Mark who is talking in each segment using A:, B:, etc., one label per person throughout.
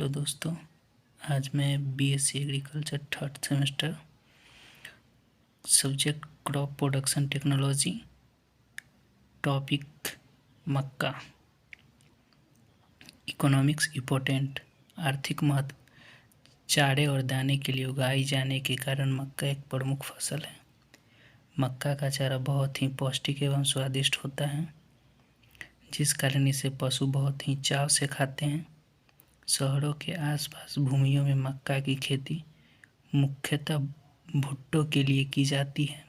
A: Hello दोस्तों, आज मैं BSc agriculture third semester subject crop production technology topic मक्का इकोनॉमिक्स इम्पोर्टेंट आर्थिक महत्व चारे और दाने के लिए उगाई जाने के कारण मक्का एक प्रमुख फसल है। मक्का का चारा बहुत ही पौष्टिक एवं स्वादिष्ट होता है, जिस कारण इसे पशु बहुत ही चाव से खाते हैं। शहरों के आसपास भूमियों में मक्का की खेती मुख्यतः भुट्टो के लिए की जाती है।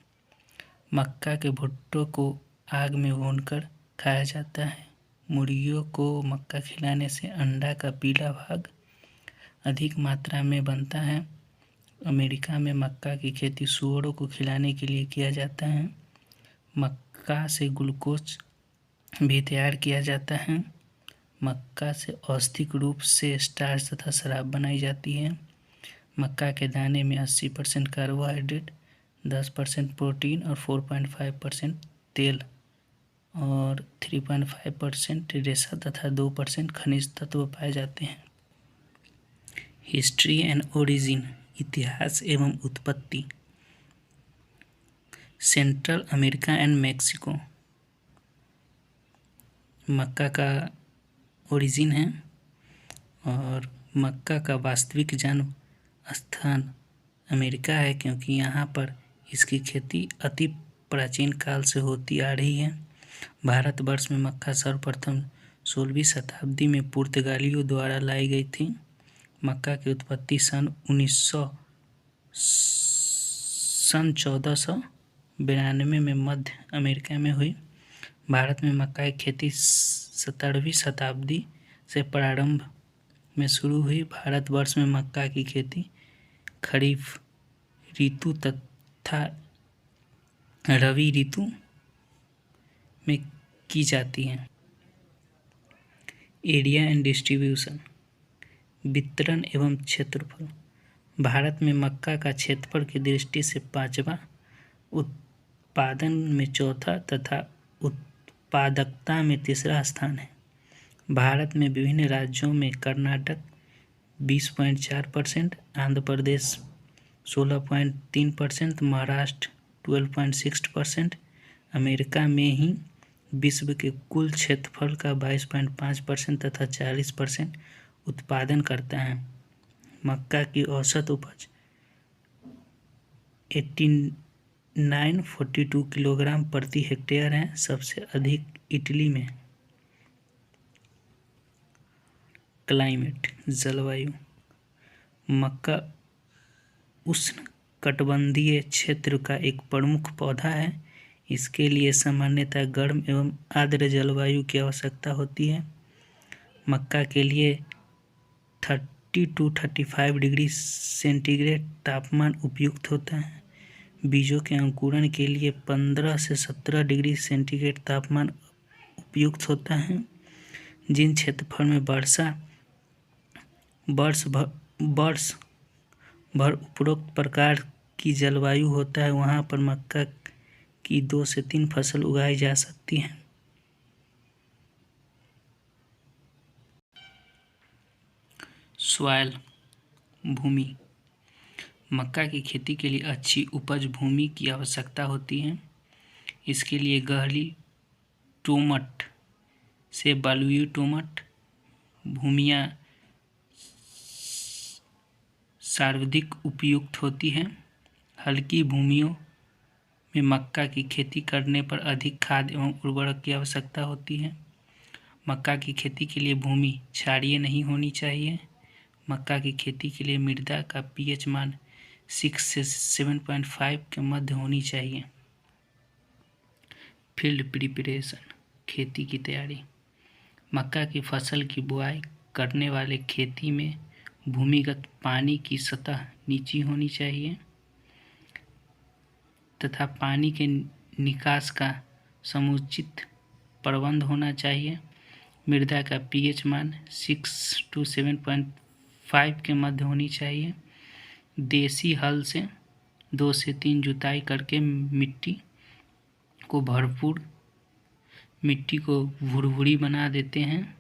A: मक्का के भुट्टो को आग में भूनकर खाया जाता है। मुर्गियों को मक्का खिलाने से अंडा का पीला भाग अधिक मात्रा में बनता है। अमेरिका में मक्का की खेती सूअरों को खिलाने के लिए किया जाता है। मक्का से ग्लूकोज भी तैयार किया जाता है। मक्का से औषधिक रूप से स्टार्च तथा शराब बनाई जाती है। मक्का के दाने में 80% कार्बोहाइड्रेट, 10% प्रोटीन और 4.5% तेल और 3.5% रेशा तथा 2% खनिज तत्व पाए जाते हैं। हिस्ट्री एंड ओरिजिन, इतिहास एवं उत्पत्ति। सेंट्रल अमेरिका एंड मैक्सिको मक्का का ओरिजिन है और मक्का का वास्तविक जन्म स्थान अमेरिका है, क्योंकि यहाँ पर इसकी खेती अति प्राचीन काल से होती आ रही है। भारतवर्ष में मक्का सर्वप्रथम 16वीं शताब्दी में पुर्तगालियों द्वारा लाई गई थी। मक्का की उत्पत्ति सन 1492 में मध्य अमेरिका में हुई। भारत में मक्का की खेती 17वीं शताब्दी से प्रारंभ में शुरू हुई। भारतवर्ष में मक्का की खेती खरीफ ऋतु तथा रबी ऋतु में की जाती है। एरिया एंड डिस्ट्रीब्यूशन, वितरण एवं क्षेत्रफल। भारत में मक्का का क्षेत्रफल की दृष्टि से 5वां, उत्पादन में 4था तथा उत्पादकता में 3रा स्थान है। भारत में विभिन्न राज्यों में कर्नाटक 20.4%, आंध्र प्रदेश 16.3%, महाराष्ट्र 12.6%। अमेरिका में ही विश्व के कुल क्षेत्रफल का 22.5% तथा 40% उत्पादन करता है। मक्का की औसत उपज 8942 किलोग्राम प्रति हेक्टेयर है। सबसे अधिक इटली में। क्लाइमेट, जलवायु। मक्का उष्णकटिबंधीय क्षेत्र का एक प्रमुख पौधा है। इसके लिए सामान्यतः गर्म एवं आर्द्र जलवायु की आवश्यकता होती है। मक्का के लिए 30 to 35 डिग्री सेंटीग्रेड तापमान उपयुक्त होता है। बीजों के अंकुरण के लिए 15 से 17 डिग्री सेंटीग्रेड तापमान उपयुक्त होता है। जिन क्षेत्रफल में वर्ष भर उपरोक्त प्रकार की जलवायु होता है, वहाँ पर मक्का की 2 से 3 फसल उगाई जा सकती हैं। सॉइल, भूमि। मक्का की खेती के लिए अच्छी उपज भूमि की आवश्यकता होती है। इसके लिए गहरी दोमट से बलुई दोमट भूमियाँ सर्वाधिक उपयुक्त होती हैं। हल्की भूमियों में मक्का की खेती करने पर अधिक खाद एवं उर्वरक की आवश्यकता होती है। मक्का की खेती के लिए भूमि क्षारीय नहीं होनी चाहिए। मक्का की खेती के लिए मृदा का पीएच मान 6 से 7.5 के मध्य होनी चाहिए। फील्ड प्रिपरेशन, खेती की तैयारी। मक्का की फसल की बुआई करने वाले खेती में भूमिगत पानी की सतह नीची होनी चाहिए तथा पानी के निकास का समुचित प्रबंध होना चाहिए। मृदा का पीएच मान 6 to 7.5 के मध्य होनी चाहिए। देसी हल से 2 से 3 जुताई करके मिट्टी को भुरभुरी बना देते हैं।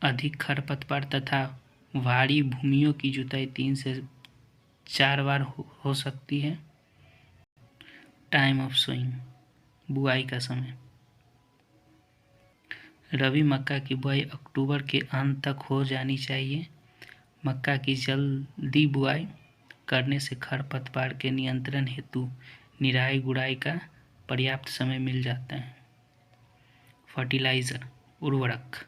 A: अधिक खरपतवार तथा भारी भूमियों की जुताई 3 से 4 बार हो सकती है। टाइम ऑफ सोइंग, बुआई का समय। रबी मक्का की बुआई अक्टूबर के अंत तक हो जानी चाहिए। मक्का की जल्दी बुआई करने से खरपतवार के नियंत्रण हेतु निराई गुड़ाई का पर्याप्त समय मिल जाता है। फर्टिलाइज़र, उर्वरक।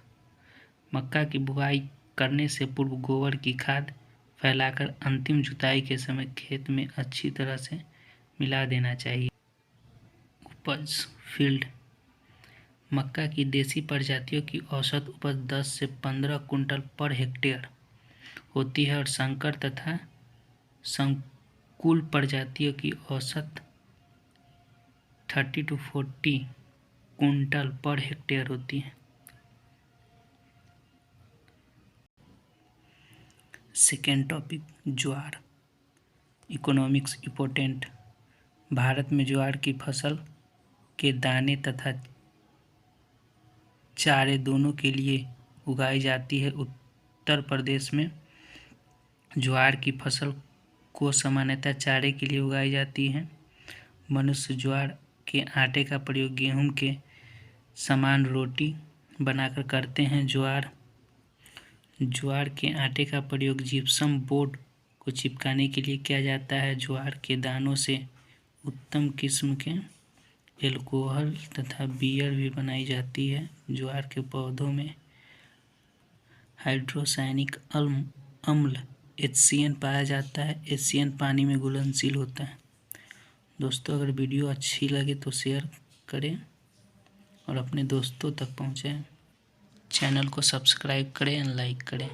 A: मक्का की बुआई करने से पूर्व गोबर की खाद फैलाकर अंतिम जुताई के समय खेत में अच्छी तरह से मिला देना चाहिए। उपज, फील्ड। मक्का की देसी प्रजातियों की औसत उपज 10 से 15 कुंटल पर हेक्टेयर होती है और संकर तथा संकुल प्रजातियों की औसत 30 to 40 कुंटल पर हेक्टेयर होती है। सेकेंड टॉपिक, ज्वार। Economics important. भारत में ज्वार की फसल के दाने तथा चारे दोनों के लिए उगाई जाती है। उत्तर प्रदेश में ज्वार की फसल को सामान्यतः चारे के लिए उगाई जाती है। मनुष्य ज्वार के आटे का प्रयोग गेहूं के समान रोटी बनाकर करते हैं। ज्वार के आटे का प्रयोग जिप्सम बोर्ड को चिपकाने के लिए किया जाता है। ज्वार के दानों से उत्तम किस्म के एल्कोहल तथा बियर भी बनाई जाती है। ज्वार के पौधों में हाइड्रोसायनिक अम्ल HCN पाया जाता है। HCN पानी में घुलनशील होता है। दोस्तों, अगर वीडियो अच्छी लगे तो शेयर करें और अपने दोस्तों तक पहुँचाएं। चैनल को सब्सक्राइब करें एंड लाइक करें।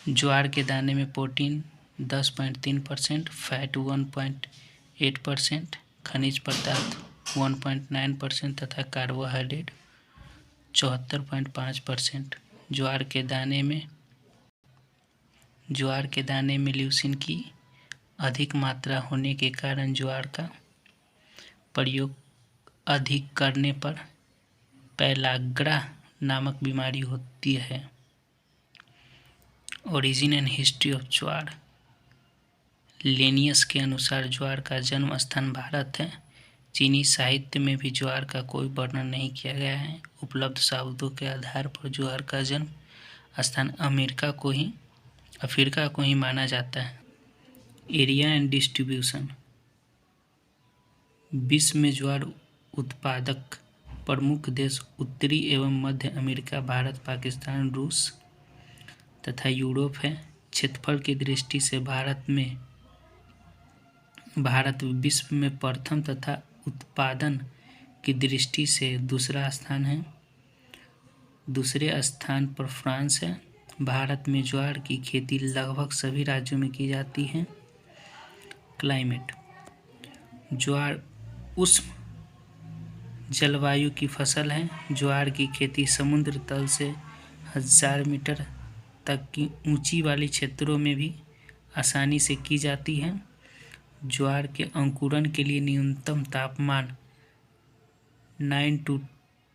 A: ज्वार के दाने में प्रोटीन 10.3%, फैट 1.8%, खनिज पदार्थ 1.9% तथा कार्बोहाइड्रेट 74.5%। ज्वार के दाने में ल्यूसीन की अधिक मात्रा होने के कारण ज्वार का प्रयोग अधिक करने पर पैलाग्रा नामक बीमारी होती है। Origin and history of jowar. Linnaeus के अनुसार ज्वार का जन्म स्थान भारत है। चीनी साहित्य में भी ज्वार का कोई वर्णन नहीं किया गया है। उपलब्ध शब्दों के आधार पर ज्वार का जन्म स्थान अफ्रीका को ही माना जाता है। Area and distribution. विश्व में ज्वार उत्पादक प्रमुख देश उत्तरी एवं मध्य अमेरिका, भारत, पाकिस्तान, रूस तथा यूरोप है। क्षेत्रफल की दृष्टि से भारत विश्व में प्रथम तथा उत्पादन की दृष्टि से दूसरा स्थान है। दूसरे स्थान पर फ्रांस है। भारत में ज्वार की खेती लगभग सभी राज्यों में की जाती है। क्लाइमेट। ज्वार उष्ण जलवायु की फसल है। ज्वार की खेती समुद्र तल से 1000 मीटर तक की ऊंची वाली क्षेत्रों में भी आसानी से की जाती है। ज्वार के अंकुरण के लिए न्यूनतम तापमान 9 to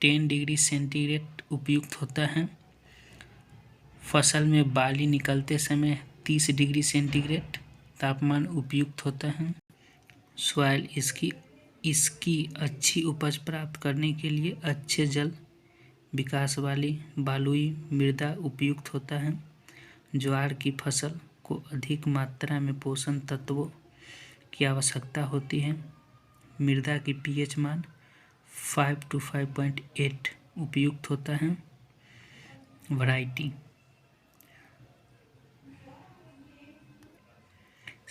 A: 10 डिग्री सेंटीग्रेड उपयुक्त होता है। फसल में बाली निकलते समय 30 डिग्री सेंटीग्रेड तापमान उपयुक्त होता है। सॉइल। इसकी अच्छी उपज प्राप्त करने के लिए अच्छे जल विकास वाली बालुई मृदा उपयुक्त होता है। ज्वार की फसल को अधिक मात्रा में पोषक तत्वों की आवश्यकता होती है। मृदा की pH मान 5 to 5.8 उपयुक्त होता है। Variety.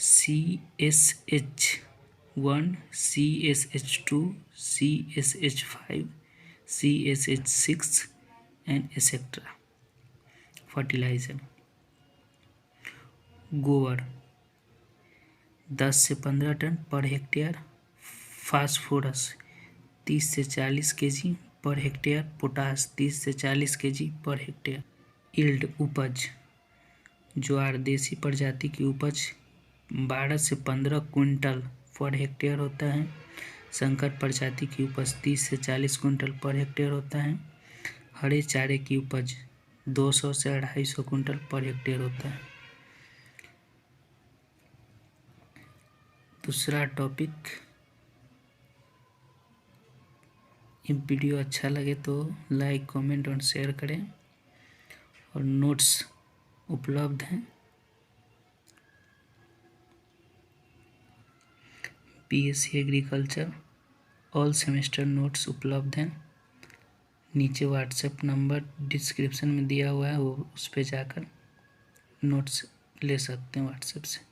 A: CSH1, CSH2, CSH5, CSH6 and etcetera. Fertiliser. गोबर 10 से 15 टन पर हेक्टेयर। फास्फोरस 30 से 40 kg पर हेक्टेयर। पोटास 30 से 40 kg पर हेक्टेयर। यील्ड, उपज। ज्वार देसी प्रजाति की उपज 12 से 15 कुंटल पर हेक्टेयर होता है। संकर प्रजाति की उपज 30 से 40 कुंटल पर हेक्टेयर होता है। हरे चारे की उपज 200 से 250 कुंटल पर हेक्टेयर होता है। दूसरा टॉपिक, ये वीडियो अच्छा लगे तो लाइक, कमेंट और शेयर करें। और नोट्स उपलब्ध हैं। BSc agriculture all semester notes उपलब्ध हैं। नीचे व्हाट्सएप नंबर डिस्क्रिप्शन में दिया हुआ है, वो उस पर जाकर नोट्स ले सकते हैं व्हाट्सएप से।